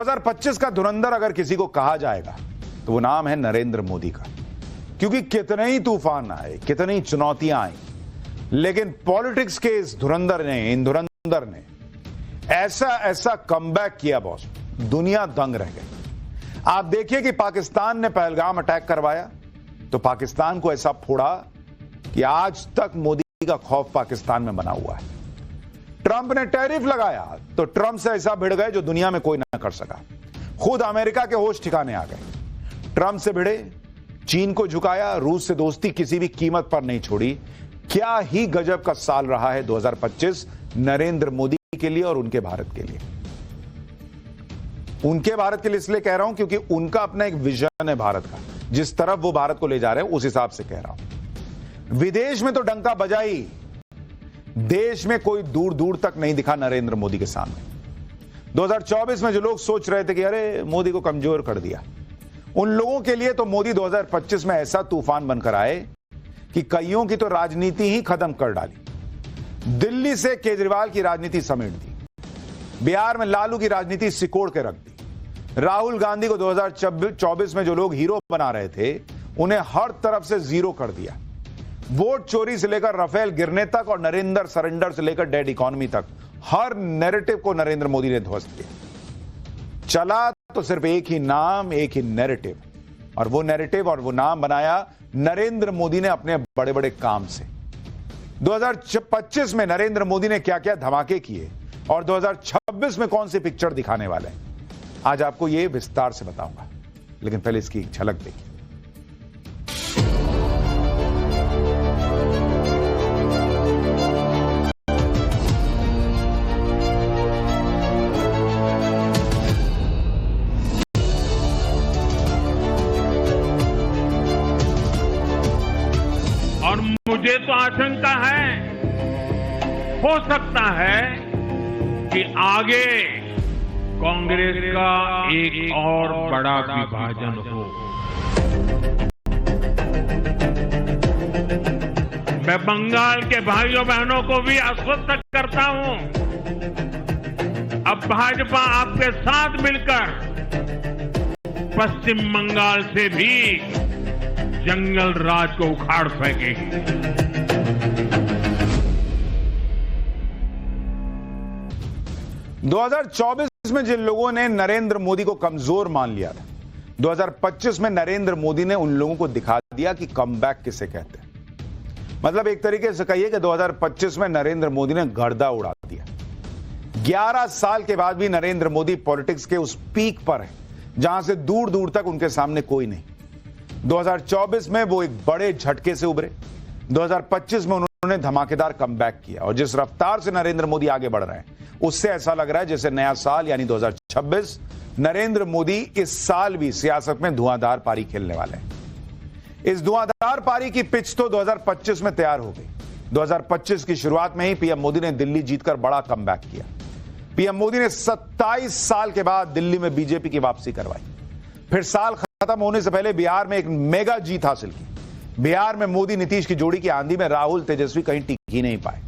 2025 का धुरंधर अगर किसी को कहा जाएगा तो वो नाम है नरेंद्र मोदी का। क्योंकि कितने ही तूफान आए, कितनी ही चुनौतियां आई, लेकिन पॉलिटिक्स के इन धुरंधर ने ऐसा कमबैक किया बॉस, दुनिया दंग रह गई। आप देखिए कि पाकिस्तान ने पहलगाम अटैक करवाया तो पाकिस्तान को ऐसा फोड़ा कि आज तक मोदी का खौफ पाकिस्तान में बना हुआ है। ट्रंप ने टैरिफ लगाया तो ट्रंप से ऐसा भिड़ गए जो दुनिया में कोई ना कर सका। खुद अमेरिका के होश ठिकाने आ गए। ट्रंप से भिड़े, चीन को झुकाया, रूस से दोस्ती किसी भी कीमत पर नहीं छोड़ी। क्या ही गजब का साल रहा है 2025 नरेंद्र मोदी के लिए और उनके भारत के लिए। उनके भारत के लिए इसलिए कह रहा हूं क्योंकि उनका अपना एक विजन है भारत का, जिस तरफ वो भारत को ले जा रहे हैं उस हिसाब से कह रहा हूं। विदेश में तो डंका बजा ही, देश में कोई दूर दूर तक नहीं दिखा नरेंद्र मोदी के सामने। 2024 में जो लोग सोच रहे थे कि अरे मोदी को कमजोर कर दिया, उन लोगों के लिए तो मोदी 2025 में ऐसा तूफान बनकर आए कि कईयों की तो राजनीति ही खत्म कर डाली। दिल्ली से केजरीवाल की राजनीति समेट दी, बिहार में लालू की राजनीति सिकोड़ के रख दी। राहुल गांधी को 2024 में जो लोग हीरो बना रहे थे उन्हें हर तरफ से जीरो कर दिया। वोट चोरी से लेकर राफेल गिरने तक और नरेंद्र सरेंडर से लेकर डेड इकोनॉमी तक हर नैरेटिव को नरेंद्र मोदी ने ध्वस्त किया। चला तो सिर्फ एक ही नाम, एक ही नैरेटिव, और वो नैरेटिव और वो नाम बनाया नरेंद्र मोदी ने अपने बड़े बड़े काम से। 2025 में नरेंद्र मोदी ने क्या क्या धमाके किए और 2026 में कौन सी पिक्चर दिखाने वाले हैं, आज आपको ये विस्तार से बताऊंगा। लेकिन पहले इसकी एक झलक देखिए। और मुझे तो आशंका है, हो सकता है कि आगे कांग्रेस का एक और बड़ा विभाजन हो। मैं बंगाल के भाइयों बहनों को भी आश्वस्त करता हूं, अब भाजपा आपके साथ मिलकर पश्चिम बंगाल से भी जंगल राज को उखाड़ फेंकेगी। दो 2024 में जिन लोगों ने नरेंद्र मोदी को कमजोर मान लिया था, 2025 में नरेंद्र मोदी ने उन लोगों को दिखा दिया कि कमबैक किसे कहते हैं। मतलब एक तरीके से कहिए कि 2025 में नरेंद्र मोदी ने गर्दा उड़ा दिया। 11 साल के बाद भी नरेंद्र मोदी पॉलिटिक्स के उस पीक पर है जहां से दूर दूर तक उनके सामने कोई नहीं। 2024 में वो एक बड़े झटके से उभरे। 2025 में उन्होंने धमाकेदार कमबैक किया और जिस रफ्तार से नरेंद्र मोदी आगे बढ़ रहे हैं उससे ऐसा लग रहा है जैसे नया साल यानी 2026 नरेंद्र मोदी इस साल भी सियासत में धुआंधार पारी खेलने वाले हैं। इस धुआंधार पारी की पिच तो 2025 में तैयार हो गई। 2025 की शुरुआत में ही पीएम मोदी ने दिल्ली जीतकर बड़ा कमबैक किया। पीएम मोदी ने 27 साल के बाद दिल्ली में बीजेपी की वापसी करवाई। फिर साल खत्म होने से पहले बिहार में एक मेगा जीत हासिल की। बिहार में मोदी नीतीश की जोड़ी की आंधी में राहुल तेजस्वी कहीं टिक ही नहीं पाए।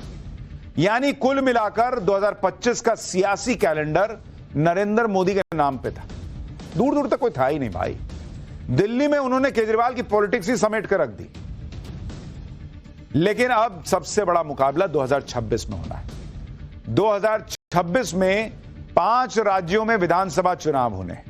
यानी कुल मिलाकर 2025 का सियासी कैलेंडर नरेंद्र मोदी के नाम पे था। दूर दूर तक कोई था ही नहीं भाई। दिल्ली में उन्होंने केजरीवाल की पॉलिटिक्स ही समेट कर रख दी। लेकिन अब सबसे बड़ा मुकाबला 2026 में होना है। 2026 में 5 राज्यों में विधानसभा चुनाव होने हैं।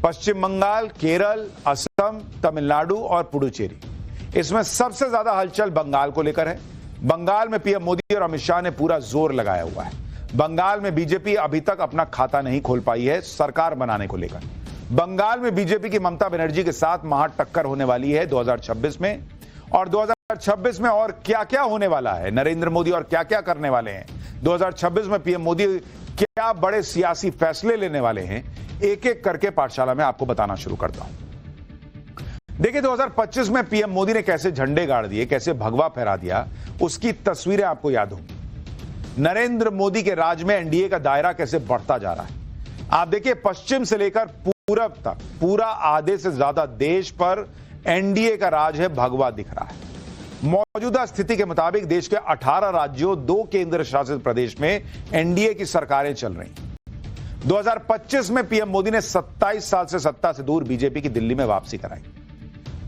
पश्चिम बंगाल, केरल, असम, तमिलनाडु और पुडुचेरी। इसमें सबसे ज्यादा हलचल बंगाल को लेकर है। बंगाल में पीएम मोदी और अमित शाह ने पूरा जोर लगाया हुआ है। बंगाल में बीजेपी अभी तक अपना खाता नहीं खोल पाई है सरकार बनाने को लेकर। बंगाल में बीजेपी की ममता बनर्जी के साथ महा टक्कर होने वाली है 2026 में। और 2026 में और क्या क्या होने वाला है, नरेंद्र मोदी और क्या क्या करने वाले हैं, 2026 में पीएम मोदी क्या बड़े सियासी फैसले लेने वाले हैं, एक एक करके पाठशाला में आपको बताना शुरू करता हूं। देखिए 2025 में पीएम मोदी ने कैसे झंडे गाड़ दिए, कैसे भगवा फहरा दिया, उसकी तस्वीरें आपको याद होंगी। नरेंद्र मोदी के राज में एनडीए का दायरा कैसे बढ़ता जा रहा है। आप देखिए पश्चिम से लेकर पूरब तक पूरा आधे से ज्यादा देश पर एनडीए का राज है, भगवा दिख रहा है। मौजूदा स्थिति के मुताबिक देश के 18 राज्यों, 2 केंद्र शासित प्रदेश में एनडीए की सरकारें चल रही। 2025 में पीएम मोदी ने 27 साल से सत्ता से दूर बीजेपी की दिल्ली में वापसी कराई।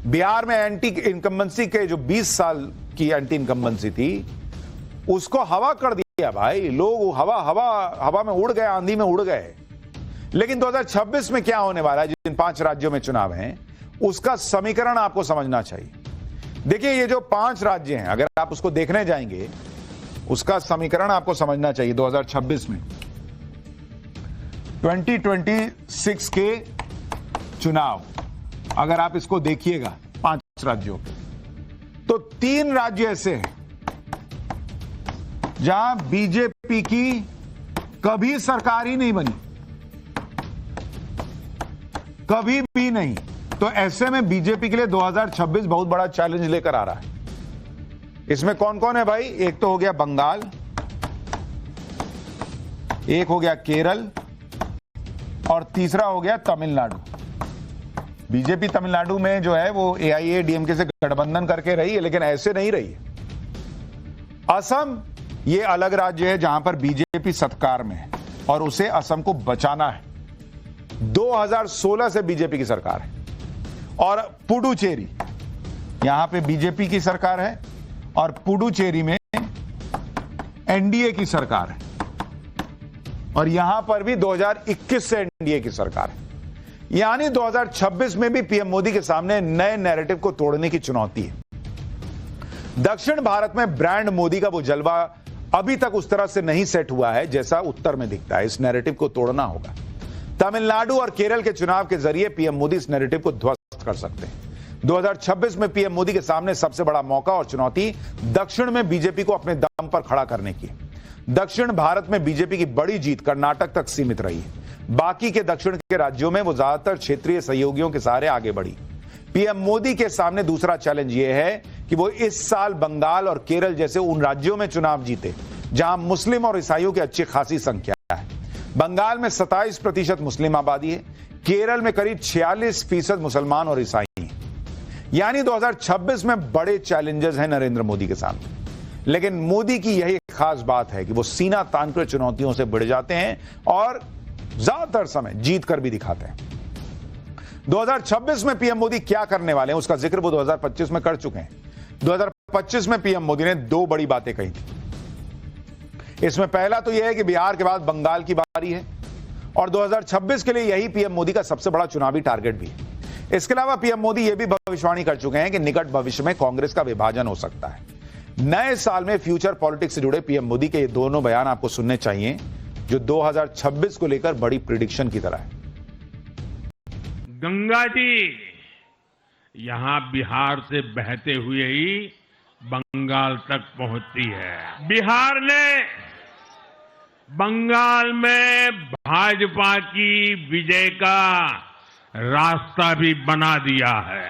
बिहार में एंटी इनकम्बेंसी के जो 20 साल की एंटी इनकम्बेंसी थी उसको हवा कर दिया भाई। लोग हवा में उड़ गए, आंधी में उड़ गए। लेकिन 2026 में क्या होने वाला है, जिन 5 राज्यों में चुनाव हैं, उसका समीकरण आपको समझना चाहिए। देखिए, ये जो 5 राज्य हैं, अगर आप उसको देखने जाएंगे, उसका समीकरण आपको समझना चाहिए। 2026 में 2026 के चुनाव अगर आप इसको देखिएगा 5 राज्यों के, तो 3 राज्य ऐसे हैं जहां बीजेपी की कभी सरकार ही नहीं बनी, कभी भी नहीं। तो ऐसे में बीजेपी के लिए 2026 बहुत बड़ा चैलेंज लेकर आ रहा है। इसमें कौन कौन है भाई? एक तो हो गया बंगाल, एक हो गया केरल और तीसरा हो गया तमिलनाडु। बीजेपी तमिलनाडु में जो है वो AIADMK से गठबंधन करके रही है, लेकिन ऐसे नहीं रही है। असम ये अलग राज्य है जहां पर बीजेपी सरकार में है और उसे असम को बचाना है। 2016 से बीजेपी की सरकार है। और पुडुचेरी, यहां पे बीजेपी की सरकार है और पुडुचेरी में एनडीए की सरकार है और यहां पर भी 2021 से एनडीए की सरकार है। यानी 2026 में भी पीएम मोदी के सामने नए नैरेटिव को तोड़ने की चुनौती है। दक्षिण भारत में ब्रांड मोदी का वो जलवा अभी तक उस तरह से नहीं सेट हुआ है जैसा उत्तर में दिखता है। इस नैरेटिव को तोड़ना होगा। तमिलनाडु और केरल के चुनाव के जरिए पीएम मोदी इस नैरेटिव को ध्वस्त कर सकते हैं। 2026 में पीएम मोदी के सामने सबसे बड़ा मौका और चुनौती दक्षिण में बीजेपी को अपने दम पर खड़ा करने की है। दक्षिण भारत में बीजेपी की बड़ी जीत कर्नाटक तक सीमित रही है। बाकी के दक्षिण के राज्यों में वो ज्यादातर क्षेत्रीय सहयोगियों के सहारे आगे बढ़ी। पीएम मोदी के सामने दूसरा चैलेंज यह है कि वो इस साल बंगाल और केरल जैसे उन राज्यों में चुनाव जीते जहां मुस्लिम और ईसाइयों की अच्छी खासी संख्या है। बंगाल में 27% मुस्लिम आबादी है, केरल में करीब 46% मुसलमान और ईसाई हैं। यानी 2026 में बड़े चैलेंजेस हैं नरेंद्र मोदी के सामने। लेकिन मोदी की यही खास बात है कि वो सीना तानकर चुनौतियों से बढ़ जाते हैं और ज्यादातर समय जीत कर भी दिखाते हैं। 2026 में पीएम मोदी क्या करने वाले हैं उसका जिक्र वो 2025 में कर चुके हैं। 2025 में पीएम मोदी ने 2 बड़ी बातें कही थी। इसमें पहला तो यह है कि बिहार के बाद बंगाल की बारी है और 2026 के लिए यही पीएम मोदी का सबसे बड़ा चुनावी टारगेट भी है। इसके अलावा पीएम मोदी यह भी भविष्यवाणी कर चुके हैं कि निकट भविष्य में कांग्रेस का विभाजन हो सकता है। नए साल में फ्यूचर पॉलिटिक्स से जुड़े पीएम मोदी के ये दोनों बयान आपको सुनने चाहिए जो 2026 को लेकर बड़ी प्रिडिक्शन की तरह है। गंगा जी यहां बिहार से बहते हुए ही बंगाल तक पहुंचती है। बिहार ने बंगाल में भाजपा की विजय का रास्ता भी बना दिया है।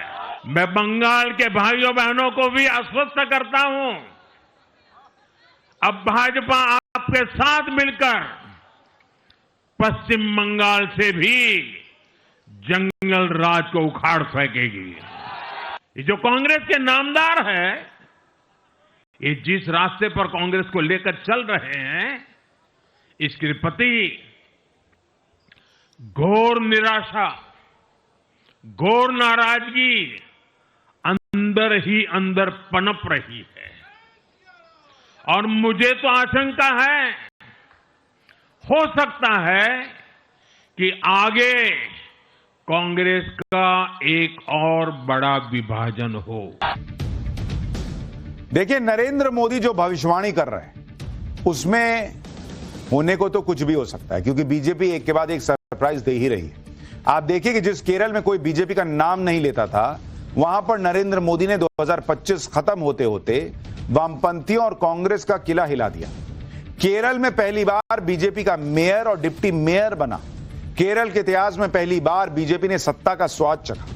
मैं बंगाल के भाइयों बहनों को भी आश्वस्त करता हूं, अब भाजपा आपके साथ मिलकर पश्चिम बंगाल से भी जंगल राज को उखाड़ फेंकेगी। ये जो कांग्रेस के नामदार है, ये जिस रास्ते पर कांग्रेस को लेकर चल रहे हैं, इसके प्रति घोर निराशा, घोर नाराजगी अंदर ही अंदर पनप रही है। और मुझे तो आशंका है, हो सकता है कि आगे कांग्रेस का एक और बड़ा विभाजन हो। देखिए, नरेंद्र मोदी जो भविष्यवाणी कर रहे हैं उसमें होने को तो कुछ भी हो सकता है, क्योंकि बीजेपी एक के बाद एक सरप्राइज दे ही रही है। आप देखिए कि जिस केरल में कोई बीजेपी का नाम नहीं लेता था, वहां पर नरेंद्र मोदी ने 2025 खत्म होते होते वामपंथियों और कांग्रेस का किला हिला दिया। केरल में पहली बार बीजेपी का मेयर और डिप्टी मेयर बना। केरल के इतिहास में पहली बार बीजेपी ने सत्ता का स्वाद चखा।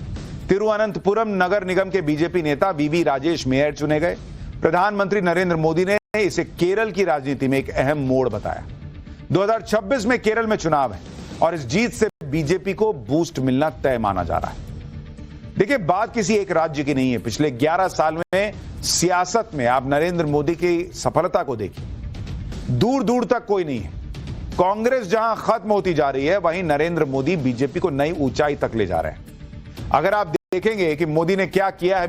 तिरुवनंतपुरम नगर निगम के बीजेपी नेता वीवी राजेश मेयर चुने गए। प्रधानमंत्री नरेंद्र मोदी ने इसे केरल की राजनीति में एक अहम मोड़ बताया। 2026 में केरल में चुनाव है और इस जीत से बीजेपी को बूस्ट मिलना तय माना जा रहा है। देखिए, बात किसी एक राज्य की नहीं है। पिछले 11 साल में सियासत में आप नरेंद्र मोदी की सफलता को देखिए, दूर दूर तक कोई नहीं है। कांग्रेस जहां खत्म होती जा रही है, वहीं नरेंद्र मोदी बीजेपी को नई ऊंचाई तक ले जा रहे हैं। अगर आप देखेंगे कि मोदी ने क्या किया है